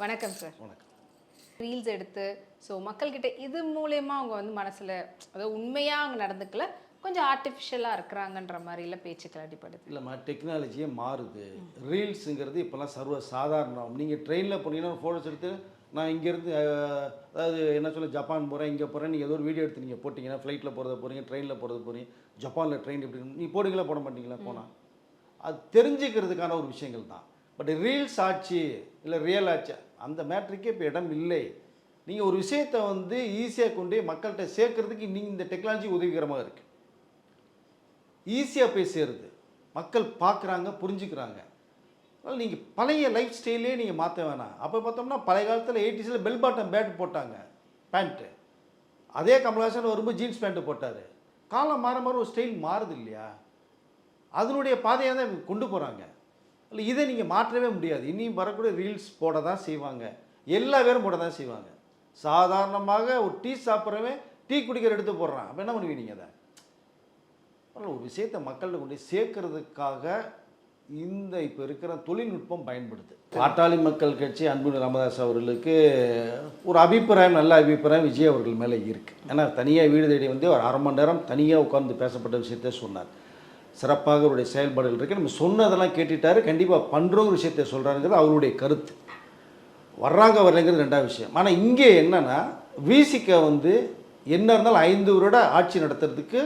வணக்கம் சார். வணக்கம். ரீல்ஸ் எடுத்து மக்கள்கிட்ட இது மூலயமா அவங்க மனசில் அதாவது உண்மையாக அவங்க நடந்துக்கல, கொஞ்சம் ஆர்டிஃபிஷியலாக இருக்கிறாங்கன்ற மாதிரிலாம் பேச்சுக்கள் அடிப்படுது. இல்லைம்மா, டெக்னாலஜியே மாறுது. ரீல்ஸுங்கிறது இப்போல்லாம் சர்வ சாதாரணம். நீங்கள் ட்ரெயினில் போனீங்கன்னா ஃபோட்டோஸ் எடுத்து நான் இங்கேருந்து அதாவது என்ன சொல்ல ஜப்பான் போகிறேன், இங்கே போகிறேன், நீங்கள் ஏதோ ஒரு வீடியோ எடுத்து நீங்கள் போட்டிங்கன்னா ஃப்ளைட்டில் போகிறத போகிறீங்க, ட்ரெயினில் போகிறத போகிறீங்க, ஜப்பானில் ட்ரெயின் எப்படி நீ போடுங்களா போட மாட்டீங்களா போனால் அது தெரிஞ்சுக்கிறதுக்கான ஒரு விஷயங்கள் தான். பட் ரீல்ஸ் ஆச்சு இல்லை ரியல் ஆச்சு அந்த மேட்ரிக்கே இப்போ இடம் இல்லை. நீங்கள் ஒரு விஷயத்தை ஈஸியாக கொண்டு மக்கள்கிட்ட சேர்க்கறதுக்கு நீங்கள் இந்த டெக்னாலஜி உதவிகரமாக இருக்குது. ஈஸியாக போய் சேருது, மக்கள் பார்க்குறாங்க, புரிஞ்சுக்கிறாங்க. அதனால் நீங்கள் பழைய லைஃப் ஸ்டைலே நீங்கள் மாற்ற வேணாம். அப்போ பார்த்தோம்னா பழைய காலத்தில் 80s பெல் பாட்டம் பேட் போட்டாங்க, பேண்ட்டு. அதே கமல்ஹாசன் வரும்போது ஜீன்ஸ் பேண்ட்டு போட்டார். காலம் மாற மாற ஒரு ஸ்டைல் மாறுது இல்லையா? அதனுடைய பாதையாக தான் கொண்டு போகிறாங்க. இல்லை இதை நீங்கள் மாற்றவே முடியாது. இனியும் வரக்கூடிய ரீல்ஸ் போட தான் செய்வாங்க, எல்லா பேரும் போட தான் செய்வாங்க. சாதாரணமாக ஒரு டீ சாப்பிட்றவன் டீ குடிக்கிற எடுத்து போடுறான், அப்போ என்ன பண்ணுவீங்க? நீங்கள் அதை ஒரு விஷயத்தை மக்கள்கிட்ட கொண்டு சேர்க்கறதுக்காக இந்த இப்போ இருக்கிற தொழில்நுட்பம் பயன்படுது. பாட்டாளி மக்கள் கட்சி அன்புமணி ராமதாஸ் அவர்களுக்கு ஒரு அபிப்பிராயம், நல்ல அபிப்பிராயம் விஜய் அவர்கள் மேலே இருக்குது. ஏன்னா தனியாக வீடு தேடி ஒரு அரை மணி நேரம் தனியாக உட்கார்ந்து பேசப்பட்ட விஷயத்த சொன்னார். சிறப்பாக அவருடைய செயல்பாடுகள் இருக்குது. நம்ம சொன்னதெல்லாம் கேட்டுட்டாரு, கண்டிப்பாக பண்ணுறோங்கிற விஷயத்தை சொல்கிறாருங்கிறது அவருடைய கருத்து. வர்றாங்க வரலைங்கிறது ரெண்டாவது விஷயம். ஆனால் இங்கே என்னென்னா விசிக என்ன இருந்தாலும் 5 வருட ஆட்சி நடத்துறதுக்கு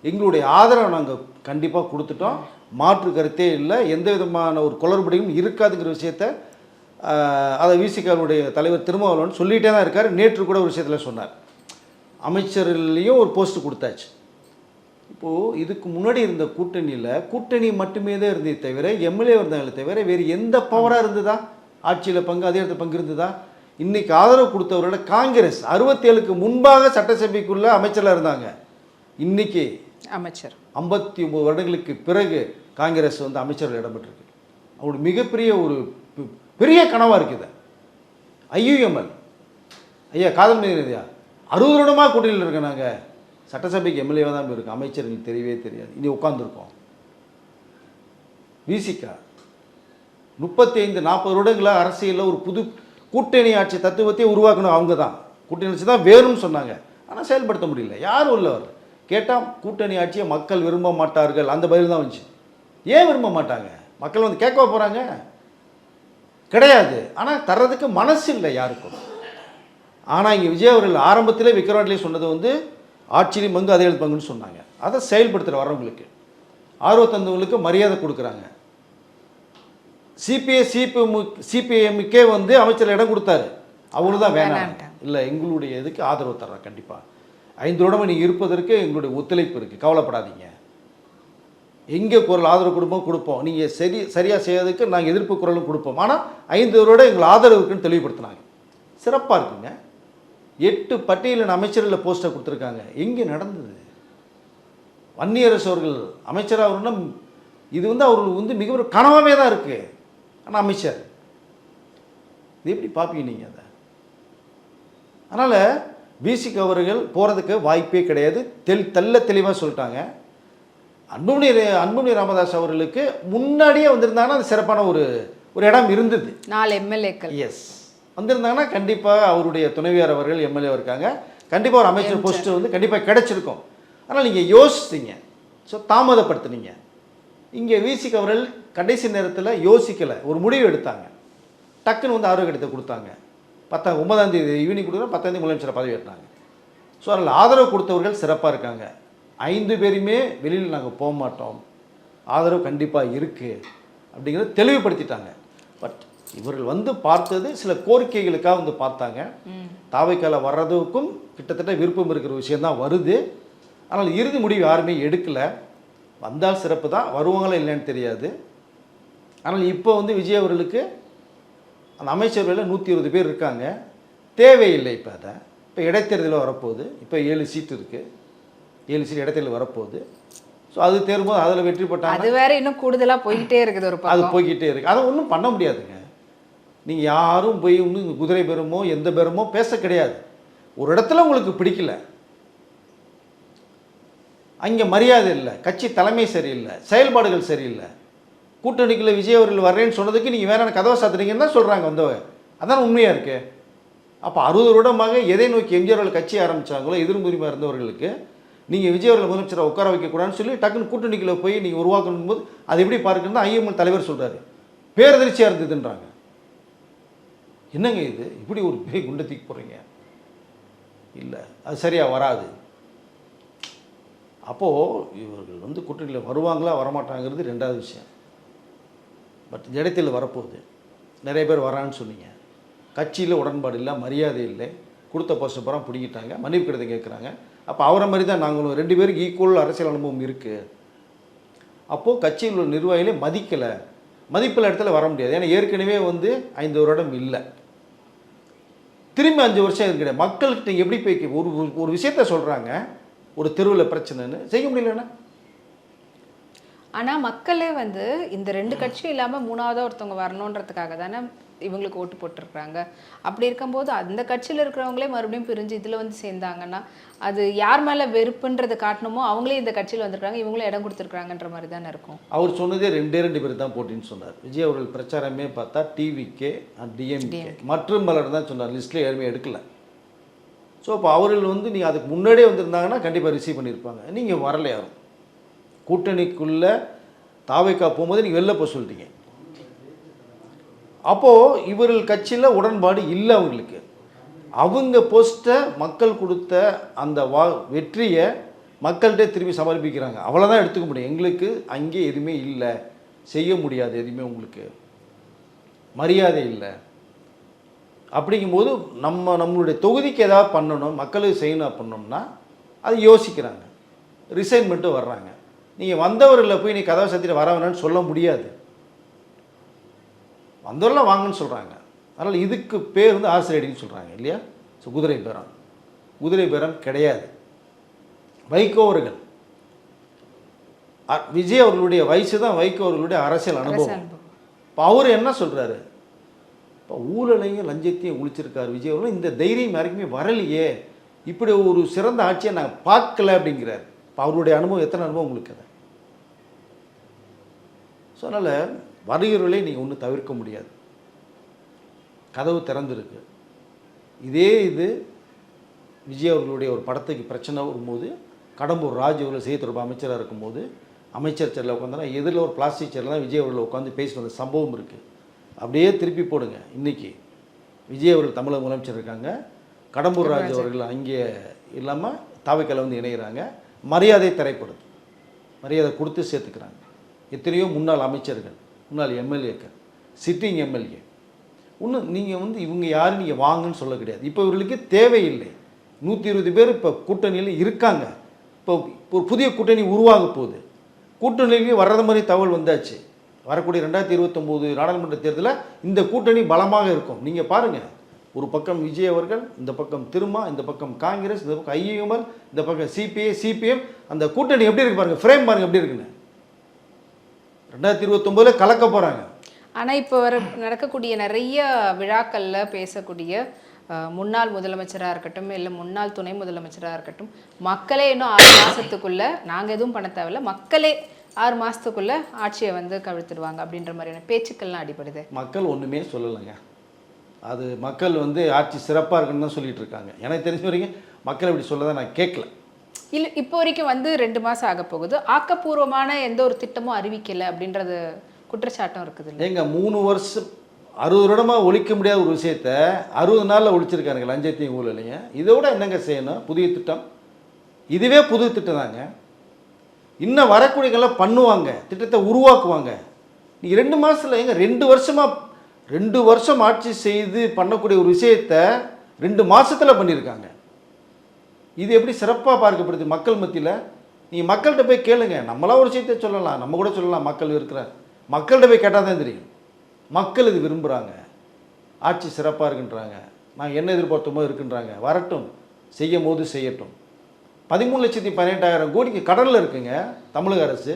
எங்களுடைய ஆதரவை நாங்கள் கண்டிப்பாக கொடுத்துட்டோம். மாற்று கருத்தே இல்லை, எந்த விதமான ஒரு குளறுபடியும் இருக்காதுங்கிற விஷயத்த அதை விசிகனுடைய தலைவர் திருமாவளவன் சொல்லிகிட்டே தான் இருக்கார். நேற்று கூட ஒரு விஷயத்தில் சொன்னார், அமைச்சர்லேயும் ஒரு போஸ்ட் கொடுத்தாச்சு. இப்போது இதுக்கு முன்னாடி இருந்த கூட்டணி மட்டுமே தான் இருந்தே தவிர எம்எல்ஏ இருந்தாங்களே தவிர வேறு எந்த பவராக இருந்ததா? ஆட்சியில் பங்கு அதே இடத்துல பங்கு இருந்ததா? இன்றைக்கி ஆதரவு கொடுத்தவரோட காங்கிரஸ் 67க்கு முன்பாக சட்டசபைக்குள்ளே அமைச்சராக இருந்தாங்க. இன்றைக்கி அமைச்சர் 59 வருடங்களுக்கு பிறகு காங்கிரஸ் அமைச்சர்கள் இடம்பெற்றிருக்கு. அவருடைய மிகப்பெரிய ஒரு பெரிய கனவாக இருக்குது. ஐயுஎம்எல் ஐயா காதல் மீதியா 60 வருடமாக கூட்டணியில் இருக்க நாங்கள் சட்டசபைக்கு எம்எல்ஏவாக தான் இருக்கோம், அமைச்சர்களுக்கு தெரியவே தெரியாது. இனி உட்காந்துருக்கோம். விசிகா 35-40 வருடங்களாக அரசியலில் ஒரு புது கூட்டணி ஆட்சி தத்துவத்தையே உருவாக்கணும். அவங்க தான் கூட்டணி ஆட்சி தான் வேணும்னு சொன்னாங்க, ஆனால் செயல்படுத்த முடியல. யாரும் உள்ளவர் கேட்டால் கூட்டணி ஆட்சியை மக்கள் விரும்ப மாட்டார்கள், அந்த பதில் தான் வந்துச்சு. ஏன் விரும்ப மாட்டாங்க? மக்கள் கேட்க போகிறாங்க கிடையாது, ஆனால் தர்றதுக்கு மனசு இல்லை யாருக்கும். ஆனால் இங்கே விஜய் அவர்கள் ஆரம்பத்திலே விக்ரவாண்டிலே சொன்னது ஆட்சியிலையும் பங்கு அதே பங்குன்னு சொன்னாங்க. அதை செயல்படுத்துகிற வரவங்களுக்கு ஆர்வத்தந்தவங்களுக்கு மரியாதை கொடுக்குறாங்க. சிபிஎம்முக்கே அமைச்சர் இடம் கொடுத்தாரு, அவரு தான் வேணாம் இல்லை எங்களுடைய இதுக்கு ஆதரவு தர்றோம், கண்டிப்பாக 5 வருடமாக நீங்கள் இருப்பதற்கு எங்களுடைய ஒத்துழைப்பு இருக்குது, கவலைப்படாதீங்க, எங்கே குரல் ஆதரவு கொடுப்போம், நீங்கள் சரியாக செய்யறதுக்கு நாங்கள் எதிர்ப்பு குரலும் கொடுப்போம், ஆனால் 5 வருடம் எங்களுக்கு ஆதரவு இருக்குன்னு தெளிவுபடுத்தினாங்க. சிறப்பாக இருக்குங்க. 8 பட்டியலின் அமைச்சர்களில் போஸ்டர் கொடுத்துருக்காங்க. எங்கே நடந்தது? வன்னியரசு அவர்கள் அமைச்சராக வரணும்னா இது அவர்களுக்கு மிக ஒரு கனவாகவே தான் இருக்குது. ஆனால் அமைச்சர் இது எப்படி பார்ப்பீங்க நீங்கள் அதை? அதனால் விசிக அவர்கள் போகிறதுக்கு வாய்ப்பே கிடையாது. தெளிவாக சொல்லிட்டாங்க. அன்புமணி ராமதாஸ் அவர்களுக்கு முன்னாடியே வந்திருந்தாங்கன்னா அது சிறப்பான ஒரு இடம் இருந்தது. 4 எம்எல்ஏக்கள் எஸ் வந்திருந்தாங்கன்னா கண்டிப்பாக அவருடைய துணைவியார் அவர்கள் எம்எல்ஏ இருக்காங்க, கண்டிப்பாக ஒரு அமைச்சர் போஸ்ட்டு கண்டிப்பாக கிடைச்சிருக்கும். ஆனால் நீங்கள் யோசித்தீங்க, ஸோ தாமதப்படுத்துனீங்க. இங்கே விசிக அவர்கள் கடைசி நேரத்தில் யோசிக்கலை, ஒரு முடிவு எடுத்தாங்க. டக்குன்னு ஆரோக்கியத்தை கொடுத்தாங்க. 9ஆம் தேதி ஈவினிங் கொடுக்குறோம், 10ஆம் தேதி முதலமைச்சர் பதவி ஏற்றாங்க. ஸோ அதில் ஆதரவு கொடுத்தவர்கள் சிறப்பாக இருக்காங்க. 5 பேருமே வெளியில் நாங்கள் போக மாட்டோம், ஆதரவு கண்டிப்பாக இருக்குது அப்படிங்கிறத தெளிவுபடுத்திட்டாங்க. பட் இவர்கள் பார்த்தது சில கோரிக்கைகளுக்காக பார்த்தாங்க. தாவைக்கால வர்றதுக்கும் கிட்டத்தட்ட விருப்பம் இருக்கிற விஷயந்தான் வருது. ஆனால் இறுதி முடிவு யாருமே எடுக்கலை. வந்தால் சிறப்பு தான், வருவாங்களா இல்லைன்னு தெரியாது. ஆனால் இப்போ விஜய் அவர்களுக்கு அந்த அமைச்சர்களில் 120 பேர் இருக்காங்க, தேவையில்லை. இப்போ இடைத்தேர்தலில் வரப்போகுது. இப்போ 7 சீட்டு இருக்குது, 7 சீட் இடைத்தேர்தல் வரப்போகுது. ஸோ அது தேர்வும்போது அதில் வெற்றி பெற்றாங்க. அது வேறு இன்னும் கூடுதலாக போய்கிட்டே இருக்குது. ஒரு அது போய்கிட்டே இருக்குது. அதை ஒன்றும் பண்ண முடியாதுங்க. நீங்கள் யாரும் போய் இன்னும் குதிரை பெருமோ எந்த பெருமோ பேச கிடையாது. ஒரு இடத்துல உங்களுக்கு பிடிக்கல, அங்கே மரியாதை இல்லை, கட்சி தலைமை சரியில்லை, செயல்பாடுகள் சரியில்லை, கூட்டணிக்குள்ள விஜய் அவர்கள் வர்றேன்னு சொன்னதுக்கு நீங்கள் வேற கதவை சாத்துறீங்கன்னு தான் சொல்கிறாங்க அதான் உண்மையாக இருக்கு. அப்போ 60 வருடமாக எதை நோக்கி எம்ஜிஆர் அவர்கள் கட்சி ஆரம்பித்தாங்களோ எதிர்முரிமை இருந்தவர்களுக்கு நீங்கள் விஜய் அவர்கள் முதலமைச்சரை உட்கார வைக்கக்கூடாதுன்னு சொல்லி டக்குன்னு கூட்டணிக்குள்ளே போய் நீங்கள் உருவாக்கணும் போது அது எப்படி பார்க்கணும்னா ஐஎம்எல் தலைவர் சொல்கிறாரு, பேரதிர்ச்சியாக இருந்ததுன்றாங்க. என்னங்க இது, இப்படி ஒரு பெரிய குண்டை தூக்கி போடுறீங்க? இல்லை, அது சரியாக வராது. அப்போது இவர்கள் வந்து கூட்டணியில் வருவாங்களா வரமாட்டாங்கிறது ரெண்டாவது விஷயம். பட் இடத்தில் வரப்போகுது. நிறைய பேர் வரான்னு சொன்னீங்க. கட்சியில் உடன்பாடு இல்லை, மரியாதை இல்லை, கொடுத்த போஸ்ட் பூரா பிடிக்கிட்டாங்க, மன்னிப்பு கடிதம் கேட்குறாங்க. அப்போ அவரை மாதிரி தான் நாங்களும் 2 பேருக்கு ஈக்குவல் அரசியல் அனுபவம் இருக்குது. அப்போது கட்சியில் உள்ள நிர்வாகிகளே மதிப்பில் இடத்துல வர முடியாது. ஏன்னா ஏற்கனவே வந்து 5 வருடம் இல்லை, திரும்பி 5 வருஷம் இருக்கிற மக்கள்கிட்ட எப்படி போய் ஒரு விஷயத்த சொல்கிறாங்க, ஒரு தெருவில் பிரச்சனைன்னு செய்ய முடியலன்னா. ஆனால் மக்களே வந்து இந்த 2 கட்சியும் இல்லாமல் 3ஆவதாக ஒருத்தவங்க வரணுன்றதுக்காக தானே இவங்களுக்கு ஓட்டு போட்டிருக்கிறாங்க. அப்படி இருக்கும்போது அந்த கட்சியில் இருக்கிறவங்களே மறுபடியும் பிரிஞ்சு இதில் வந்து சேர்ந்தாங்கன்னா அது யார் மேலே வெறுப்புன்றதை காட்டணுமோ அவங்களே இந்த கட்சியில் வந்திருக்காங்க, இவங்களே இடம் கொடுத்துருக்காங்கன்ற மாதிரி தானே இருக்கும். அவர் சொன்னதே 2 பேர் தான் போட்டின்னு சொன்னார். விஜய் அவர்கள் பிரச்சாரமே பார்த்தா டிவிகே டிஎம்கே மற்றும் பலர் தான் சொன்னார், லிஸ்ட்டில் யாருமே எடுக்கல. ஸோ அப்போ அவர்கள் வந்து நீங்கள் அதுக்கு முன்னாடியே வந்திருந்தாங்கன்னா கண்டிப்பாக ரிசீவ் பண்ணியிருப்பாங்க. நீங்கள் வரல, யாரும் கூட்டணிக்குள்ளே தாவைக்கா போகும்போது நீங்கள் வெளில போக சொல்லிட்டீங்க. அப்போது இவர்கள் கட்சியில் உடன்பாடு இல்லை அவங்களுக்கு. அவங்க போஸ்ட்டை மக்கள் கொடுத்த அந்த வெற்றியை மக்கள்கிட்ட திரும்பி சமர்ப்பிக்கிறாங்க. அவ்வளோதான் எடுத்துக்க முடியும். எங்களுக்கு அங்கே எதுவுமே இல்லை, செய்ய முடியாது, எதுவுமே உங்களுக்கு மரியாதை இல்லை. அப்படிங்கும்போது நம்மளுடைய தொகுதிக்கு ஏதாவது பண்ணணும், மக்களுக்கு செய்யணும் பண்ணோம்னா அது யோசிக்கிறாங்க, ரிசைன்மெண்ட்டு வர்றாங்க. நீங்கள் வந்தவர்களில் போய் நீ கதவை சத்திட்டு வர வேணான்னு சொல்ல முடியாது. வந்தவரெல்லாம் வாங்கன்னு சொல்கிறாங்க. அதனால் இதுக்கு பேர் வந்து ஹார்ஸ் ரைடிங்னு சொல்கிறாங்க இல்லையா. ஸோ குதிரை பேரம் கிடையாது. வைகோ அவர்கள், விஜய் அவர்களுடைய வயசு தான் வைகோ அவர்களுடைய அரசியல் அனுபவம். இப்போ அவர் என்ன சொல்கிறாரு, இப்போ ஊழலையும் லஞ்சத்தையும் ஒழிச்சிருக்காரு விஜய் அவர்கள். இந்த தைரியம் யாருக்குமே வரலையே, இப்படி ஒரு சிறந்த ஆட்சியை நாங்கள் பார்க்கல அப்படிங்கிறார். இப்போ அவருடைய அனுபவம் எத்தனை அனுபவம் உங்களுக்கு அதை. ஸோ அதனால் வருகிறவர்களே நீங்கள் ஒன்றும் தவிர்க்க முடியாது. கதவு திறந்துருக்கு. இது விஜய் அவர்களுடைய ஒரு படத்துக்கு பிரச்சனை வரும்போது கடம்பூர் ராஜ் அவர்கள் செய்தி தொடர்பு அமைச்சராக இருக்கும்போது அமைச்சர் சேரில் உட்காந்தனா எதிரில் ஒரு பிளாஸ்டிக் சேரில் தான் விஜய் அவர்கள் உட்காந்து பேசிட்டு வந்த சம்பவம் இருக்குது. அப்படியே திருப்பி போடுங்க. இன்றைக்கி விஜய் அவர்கள் தமிழக முதலமைச்சர் இருக்காங்க, கடம்பூர் ராஜ் அவர்கள் அங்கே இல்லாமல் தாவைக்கால வந்து இணைகிறாங்க. மரியாதை தரைப்படுது, மரியாதை கொடுத்து சேர்த்துக்கிறாங்க. எத்தனையோ முன்னாள் அமைச்சர்கள், முன்னாள் எம்எல்ஏக்கள், சிட்டிங் எம்எல்ஏ. இன்னும் நீங்கள் வந்து இவங்க யாரும் நீங்கள் வாங்கன்னு சொல்ல கிடையாது. இப்போ இவர்களுக்கு தேவையில்லை. 120 பேர் இப்போ கூட்டணியில் இருக்காங்க. இப்போ ஒரு புதிய கூட்டணி உருவாக போகுது. கூட்டணியிலேயே வர்றது மாதிரி தகவல் வந்தாச்சு. வரக்கூடிய 2029 நாடாளுமன்ற தேர்தலில் இந்த கூட்டணி பலமாக இருக்கும். நீங்கள் பாருங்கள், ஒரு பக்கம் விஜய் அவர்கள், இந்த பக்கம் திருமா, இந்த பக்கம் காங்கிரஸ், இந்த பக்கம் ஐஎம்எல், இந்த பக்கம் சிபிஐ சிபிஎம். அந்த கூட்டணி எப்படி இருக்கு பாருங்கள், ஃப்ரேம் பாருங்கள் எப்படி இருக்குன்னு. 2029 கலக்க போகிறாங்க. ஆனால் இப்போ நடக்கக்கூடிய நிறைய விழாக்களில் பேசக்கூடிய முன்னாள் முதலமைச்சராக இருக்கட்டும், இல்லை முன்னாள் துணை முதலமைச்சராக இருக்கட்டும், மக்களே இன்னும் 6 மாதத்துக்குள்ளே நாங்கள் எதுவும் பண்ண தேவையில்ல, மக்களே 6 மாதத்துக்குள்ளே ஆட்சியை வந்து கவிழ்த்துடுவாங்க அப்படின்ற மாதிரியான பேச்சுக்கள்லாம் அடிபடுது. மக்கள் ஒன்றுமே சொல்லலைங்க. அது மக்கள் வந்து ஆட்சி சிறப்பாக இருக்குன்னு தான் சொல்லிட்டு இருக்காங்க. எனக்கு தெரிஞ்ச வரைக்கும் மக்கள் இப்படி சொல்லதான் நான் கேட்கல. இல்லை, இப்போ வரைக்கும் வந்து 2 மாதம் ஆக போகுது, ஆக்கப்பூர்வமான எந்த ஒரு திட்டமும் அறிவிக்கலை அப்படின்றது குற்றச்சாட்டம் இருக்குது. எங்க 3 வருஷம் 60 வருடமாக ஒழிக்க முடியாத ஒரு விஷயத்த 60 நாளில் ஒழிச்சிருக்காங்க, லஞ்சத்தையும் ஊழலையும். இதை விட என்னங்க செய்யணும்? புதிய திட்டம், இதுவே புது திட்டம் தாங்க. இன்னும் வரக்கூடியவங்களாம் பண்ணுவாங்க, திட்டத்தை உருவாக்குவாங்க. நீங்கள் 2 மாதத்தில் எங்க 2 வருஷம் ஆட்சி செய்து பண்ணக்கூடிய ஒரு விஷயத்தை 2 மாதத்தில் பண்ணியிருக்காங்க. இது எப்படி சிறப்பாக பார்க்கப்படுது மக்கள் மத்தியில்? நீங்கள் மக்கள்கிட்ட போய் கேளுங்க. நம்மளாம் ஒரு விஷயத்தை சொல்லலாம், நம்ம கூட சொல்லலாம், மக்கள் இருக்கிறார். மக்கள்கிட்ட போய் கேட்டால் தான் தெரியும். மக்கள் இது விரும்புகிறாங்க, ஆட்சி சிறப்பாக இருக்குன்றாங்க, நாங்கள் என்ன எதிர்பார்த்தோமோ இருக்குன்றாங்க. வரட்டும், செய்யும் போது செய்யட்டும். 13,18,000 கோடிக்கு கடனில் இருக்குங்க தமிழக அரசு.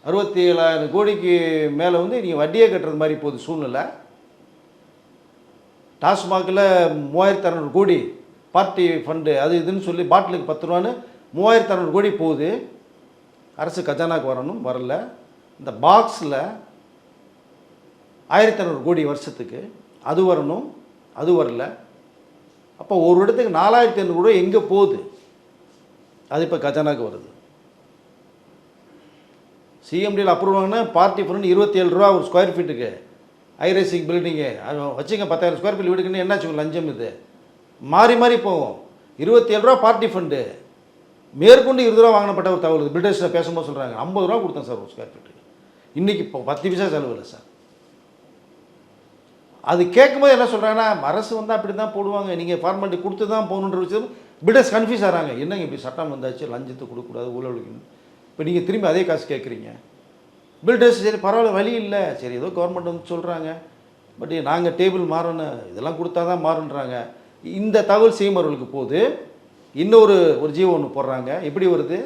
67,000 கோடிக்கு மேலே வந்து நீங்கள் வட்டியே கட்டுறது மாதிரி போகுது சூழ்நிலை. டாஸ்மாகில் 3,600 கோடி பார்ட்டி ஃபண்டு அது இதுன்னு சொல்லி பாட்டிலுக்கு 10 ரூபான்னு 3,600 கோடி போகுது. அரசு கஜானாக்கு வரணும், வரல. இந்த பாக்ஸில் 1,600 கோடி வருஷத்துக்கு அது வரணும், அது வரல. அப்போ ஒரு இடத்துக்கு 4500 ரூபா எங்கே போகுது? அது இப்போ கஜானாக்கு வருது. சிஎம்டியில் அப்ரூவ் வாங்கினா பார்ட்டி ஃபண்ட் 27 ரூபா ஒரு ஸ்கொயர் ஃபீட்டுக்கு. ஐரேசிங் பில்டிங்கு அது வச்சுங்க 10,000 ஸ்கொயர் ஃபீட் வீடுக்குன்னு என்னாச்சு லஞ்சம்? இது மாறி மாறி போகும். 27 ரூபா பார்ட்டி ஃபண்டு, மேற்கொண்டு 20 ரூபா வாங்கினப்பட்ட ஒரு தகவல் பிரிட்டிஷில் பேசும்போது சொல்கிறாங்க 50 ரூபா கொடுத்தேன் சார் ஒரு ஸ்கொயர் ஃபீட்டுக்கு. இன்றைக்கி இப்போ 10 பைசா செலவு இல்லை சார். அது கேட்கும்போது என்ன சொல்கிறாங்கன்னா, அரசு வந்தால் அப்படி தான் போடுவாங்க, நீங்கள் ஃபார்மாலிட்டி கொடுத்து தான் போகணுன்ற விஷயம் பிரிட்டிஷ் கன்ஃபியூஸ் ஆகிறாங்க. என்னங்க இப்படி சட்டம் வந்தாச்சு, லஞ்சத்தை கொடுக்கக்கூடாது, ஊழலுக்கு. இப்போ நீங்கள் திரும்பி அதே காசு கேட்குறீங்க. பில்டர்ஸ் சரி பரவாயில்ல, வழி இல்லை, சரி ஏதோ கவர்மெண்ட் வந்து சொல்கிறாங்க, பட் நாங்கள் டேபிள் மாறணும், இதெல்லாம் கொடுத்தா தான் மாறுன்றாங்க. இந்த தகவல் சிஎம் அவர்களுக்கு போது இன்னொரு ஜீவோ ஒன்று போடுறாங்க. எப்படி வருது?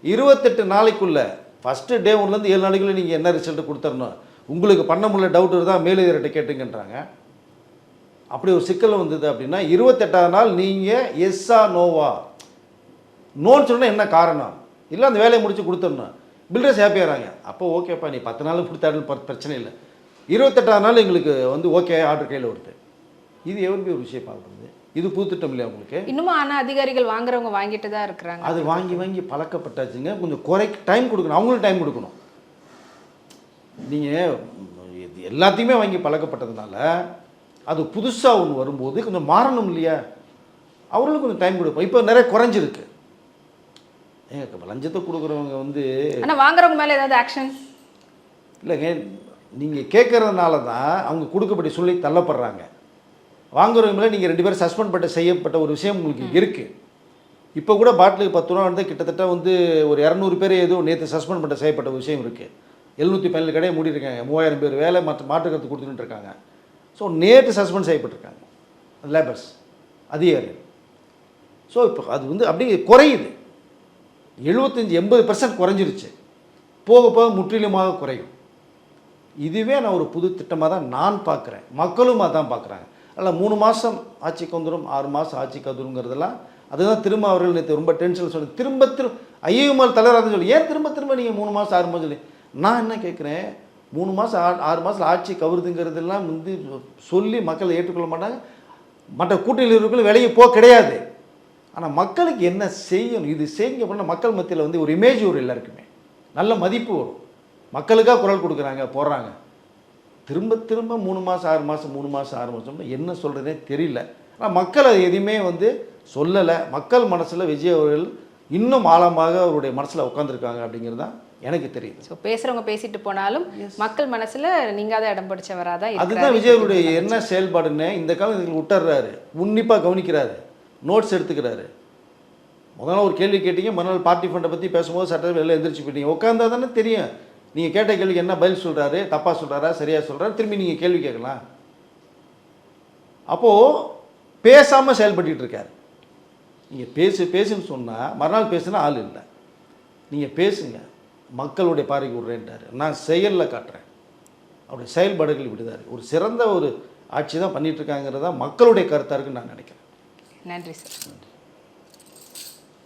28 நாளைக்குள்ளே ஃபஸ்ட்டு டே 1லேருந்து 7 நாளைக்குள்ளே நீங்கள் என்ன ரிசல்ட்டு கொடுத்துடணும், உங்களுக்கு பண்ண முடியல டவுட் இருந்தால் மேலதிகாரிட்ட கேட்டுங்கன்றாங்க. அப்படி ஒரு சிக்கல் வந்தது அப்படின்னா 28ஆவது நாள் நீங்கள் எஸ்ஸா நோவா, நோன்னு சொன்னால் என்ன காரணம், இல்லை அந்த வேலையை முடித்து கொடுத்துடணும். பில்டர்ஸ் ஹாப்பியாகிறாங்க. அப்போ ஓகேப்பா நீ 10 நாள் கொடுத்தாலும் பிரச்சனை இல்லை, 28ஆவது நாள் எங்களுக்கு வந்து ஓகே ஆர்டர் கையில் வருது. இது எப்படி ஒரு விஷயம் பார்க்குறது? இது புதுத்திட்டம் இல்லையா உங்களுக்கு? இன்னும் ஆனால் அதிகாரிகள் வாங்குறவங்க வாங்கிட்டு தான் இருக்கிறாங்க. அது வாங்கி வாங்கி பழக்கப்பட்டாச்சுங்க. கொஞ்சம் டைம் கொடுக்கணும், அவங்களும் டைம் கொடுக்கணும். நீங்கள் எல்லாத்தையுமே வாங்கி பழக்கப்பட்டதுனால அது புதுசாக ஒன்று வரும்போது கொஞ்சம் மாறணும் இல்லையா? அவர்களும் கொஞ்சம் டைம் கொடுப்போம். இப்போ நிறைய குறைஞ்சிருக்கு. ஏங்க லஞ்சத்தை கொடுக்குறவங்க வந்து ஆனால் வாங்குறவங்க மேலே ஏதாவது ஆக்ஷன் இல்லைங்க. நீங்கள் கேட்குறதுனால தான் அவங்க கொடுக்கப்படி சொல்லி தள்ளப்படுறாங்க. வாங்குறவங்க மேலே நீங்கள் 2 பேரும் சஸ்பெண்ட் செய்யப்பட்ட ஒரு விஷயம் உங்களுக்கு இருக்குது. இப்போ கூட பாட்டிலுக்கு 10 ரூபா வந்து கிட்டத்தட்ட வந்து ஒரு 200 பேர் ஏதோ நேற்று சஸ்பெண்ட் செய்யப்பட்ட விஷயம் இருக்குது. 717 கடையை மூடிருக்காங்க, 3000 பேர் வேலை மாற்றுக்கருத்து கொடுத்துட்டு இருக்காங்க. ஸோ நேற்று சஸ்பெண்ட் செய்யப்பட்டிருக்காங்க லேபர்ஸ் அதிகாரிகள். ஸோ இப்போ அது வந்து அப்படியே குறையுது. 75-80% குறைஞ்சிருச்சு. போக போக முற்றிலுமாக குறையும். இதுவே நான் ஒரு புது திட்டமாக தான் நான் பார்க்குறேன், மக்களும் அதான் பார்க்குறாங்க. அதில் 3 மாதம் ஆட்சிக்கு வந்துடும், 6 மாதம் ஆட்சிக்கு வந்துருங்கிறதெல்லாம் அதுதான் திரும்ப அவர்கள் நேற்று ரொம்ப டென்ஷனில் சொல்லி திரும்ப ஐயமல் தலைவராக சொல்லி ஏன் திரும்ப நீங்கள் 3 மாதம் 6 மாதம் சொல்லி. நான் என்ன கேட்குறேன், 3 மாதம் 6 மாதம் ஆட்சி கவுறுதுங்கிறதெல்லாம் வந்து சொல்லி மக்களை ஏற்றுக்கொள்ள மாட்டாங்க. மற்ற கூட்டணியில் இருக்கிற வேலையை கிடையாது. ஆனால் மக்களுக்கு என்ன செய்யணும், இது செய்யுங்க அப்படின்னா மக்கள் மத்தியில் வந்து ஒரு இமேஜ் வரும், எல்லாருக்குமே நல்ல மதிப்பு வரும். மக்களுக்காக குரல் கொடுக்குறாங்க, போடுறாங்க. திரும்ப 3 மாதம் 6 மாதம் 3 மாதம் 6 மாதம் என்ன சொல்கிறதே தெரியல. ஆனால் மக்கள் அது எதுவுமே வந்து சொல்லலை. மக்கள் மனசில் விஜய் அவர்கள் இன்னும் ஆழமாக அவருடைய மனசில் உட்காந்துருக்காங்க அப்படிங்கிறது தான் எனக்கு தெரியுது. ஸோ பேசுகிறவங்க பேசிட்டு போனாலும் மக்கள் மனசில் நீங்காத இடம் பிடிச்சவராக தான். அதுதான் விஜய் அவருடைய என்ன செயல்பாடுன்னு இந்த காலம் விட்டுறாரு, உன்னிப்பாக கவனிக்கிறாரு, நோட்ஸ் எடுத்துக்கிறாரு. முதல்ல ஒரு கேள்வி கேட்டீங்க, மறுநாள் பார்ட்டி ஃபண்டை பற்றி பேசும்போது சட்டத்தில் எல்லாம் எந்திரிச்சு போயிட்டீங்க. உட்காந்தா தானே தெரியும் நீங்கள் கேட்ட கேள்விக்கு என்ன பதில் சொல்கிறாரு, தப்பாக சொல்கிறாரா சரியாக சொல்கிறாரு, திரும்பி நீங்கள் கேள்வி கேட்கலாம். அப்போது பேசாமல் செயல்பட்டு இருக்கார். நீங்கள் பேசுன்னு சொன்னால் மறுநாள் பேசுனா ஆள் இல்லை. நீங்கள் பேசுங்க, மக்களுடைய பார்வைக்கு விட்றேன்ட்டார். நான் செயலில் காட்டுறேன். அவருடைய செயல்பாடுகள் விடுதார். ஒரு சிறந்த ஒரு ஆட்சி தான் பண்ணிகிட்ருக்காங்கிறதா மக்களுடைய கருத்தாக இருக்குன்னு நான் நினைக்கிறேன். நன்றி சார்.